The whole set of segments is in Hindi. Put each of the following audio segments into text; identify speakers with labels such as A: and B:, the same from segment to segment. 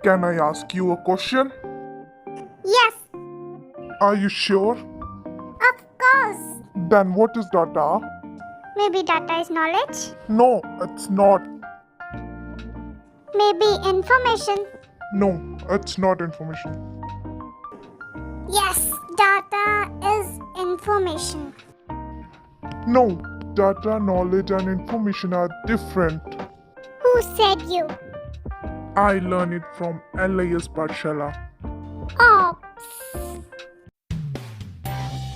A: Can I ask you a question?
B: Yes,
A: Are you sure?
B: of course.
A: Then what is data?
B: Maybe data is knowledge.
A: No, it's not.
B: Maybe information.
A: No, it's not information.
B: Yes, data is information.
A: No, data, knowledge, and information are different.
B: Who said you?
A: I learn it from LIS Pathshala.
B: Oh,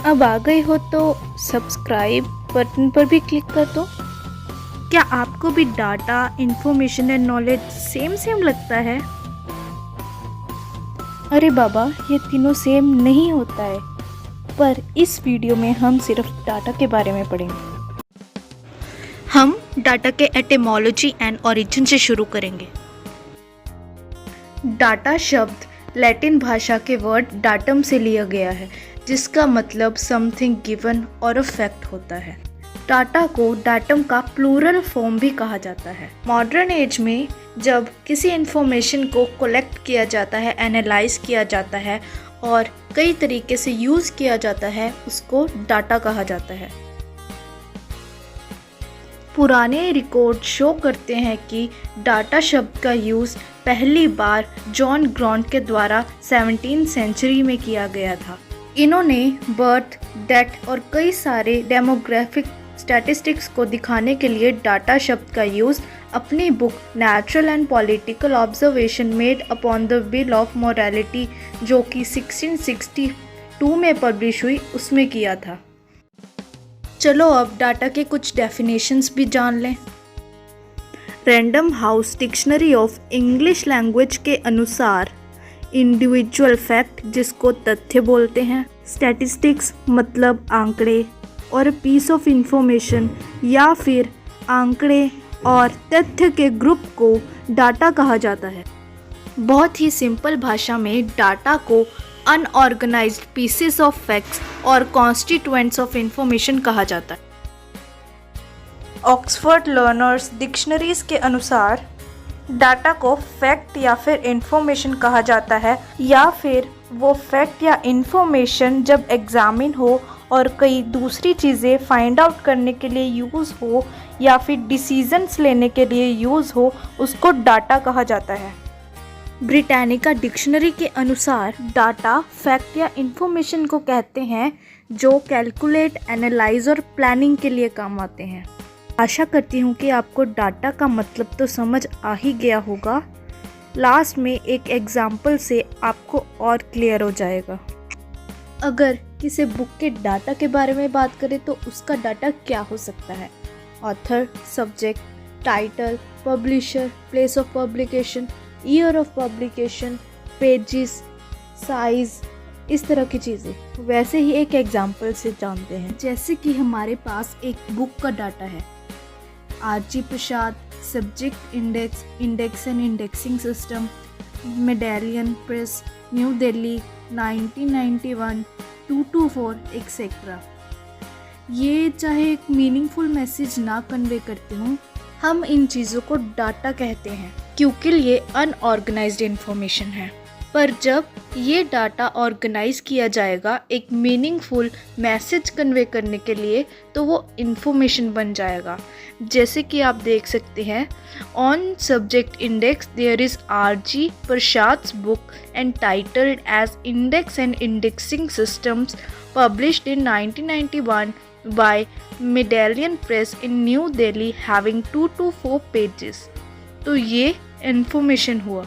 C: अब आ गए हो तो सब्सक्राइब बटन पर भी क्लिक कर दो। क्या आपको भी data, information and knowledge same लगता है? अरे बाबा, ये तीनों सेम नहीं होता है। पर इस वीडियो में हम सिर्फ डाटा के बारे में पढ़ेंगे। हम डाटा के एटिमोलॉजी एंड ओरिजिन से शुरू करेंगे। डाटा शब्द लैटिन भाषा के वर्ड डाटम से लिया गया है, जिसका मतलब समथिंग गिवन और अ फैक्ट होता है। डाटा को डाटम का प्लूरल फॉर्म भी कहा जाता है। मॉडर्न एज में जब किसी इंफॉर्मेशन को कलेक्ट किया जाता है, एनालाइज किया जाता है और कई तरीके से यूज़ किया जाता है, उसको डाटा कहा जाता है। पुराने रिकॉर्ड शो करते हैं कि डाटा शब्द का यूज़ पहली बार जॉन ग्रांट के द्वारा 17वीं सेंचुरी में किया गया था। इन्होंने बर्थ, डेथ और कई सारे डेमोग्राफिक स्टैटिस्टिक्स को दिखाने के लिए डाटा शब्द का यूज़ अपनी book natural and political observation made upon the bill of morality, जो कि 1662 में पब्लिश हुई, उसमें किया था। चलो अब डाटा के कुछ डेफिनेशंस भी जान लें। Random house dictionary of English language के अनुसार इंडिविजुअल फैक्ट, जिसको तथ्य बोलते हैं, स्टैटिस्टिक्स मतलब आंकड़े, और पीस ऑफ इंफॉर्मेशन या फिर आंकड़े और तथ्य के ग्रुप को डाटा कहा जाता है। बहुत ही सिंपल भाषा में डाटा को अनऑर्गेनाइज्ड पीसेस ऑफ फैक्ट्स और कॉन्स्टिट्यूएंट्स ऑफ इंफॉर्मेशन कहा जाता है। ऑक्सफोर्ड लर्नर्स डिक्शनरीज के अनुसार डाटा को फैक्ट या फिर इंफॉर्मेशन कहा जाता है, या फिर वो फैक्ट या इंफॉर्मेशन जब एग्जामिन हो और कई दूसरी चीज़ें फाइंड आउट करने के लिए यूज़ हो या फिर डिसीजंस लेने के लिए यूज़ हो, उसको डाटा कहा जाता है। ब्रिटानिका डिक्शनरी के अनुसार डाटा फैक्ट या इंफॉर्मेशन को कहते हैं जो कैलकुलेट, एनालाइज और प्लानिंग के लिए काम आते हैं। आशा करती हूँ कि आपको डाटा का मतलब तो समझ आ ही गया होगा। लास्ट में एक एग्जाम्पल से आपको और क्लियर हो जाएगा। अगर किसी बुक के डाटा के बारे में बात करें तो उसका डाटा क्या हो सकता है? Author, subject, title, publisher, place of publication, year of publication, pages, size, इस तरह की चीज़ें। वैसे ही एक एग्जाम्पल से जानते हैं। जैसे कि हमारे पास एक बुक का डाटा है, RG. Prasad, subject index, index and indexing system, medallion press, new Delhi, 1991, 224, etcetera. ये चाहे एक मीनिंगफुल मैसेज ना कन्वे करते हों, हम इन चीज़ों को डाटा कहते हैं क्योंकि ये अनऑर्गेनाइज्ड इन्फॉर्मेशन है। पर जब ये डाटा ऑर्गेनाइज किया जाएगा एक मीनिंगफुल मैसेज कन्वे करने के लिए, तो वो इन्फॉर्मेशन बन जाएगा। जैसे कि आप देख सकते हैं, on subject index there is R G. Prasad's book and titled as index and indexing systems published in 1991 by Medallion Press in New Delhi having 224 pages। तो ये इन्फॉर्मेशन हुआ।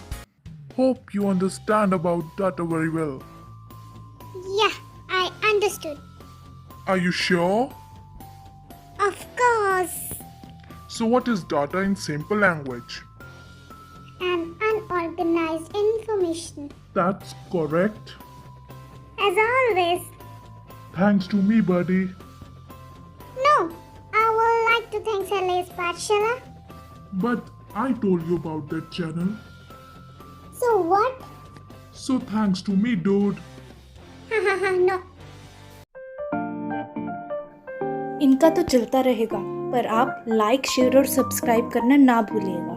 A: Hope you understand about data very well.
B: yeah, I understood.
A: Are you sure?
B: Of course.
A: So what is data in simple language?
B: An unorganized information.
A: That's correct.
B: As always.
A: Thanks to me, buddy.
B: No, I would like to thank LIS Pathshala.
A: But I told you about that channel.
B: So what?
A: So thanks to me, dude.
B: No.
C: इनका तो चलता रहेगा, पर आप लाइक, शेयर और सब्सक्राइब करना ना भूलिएगा।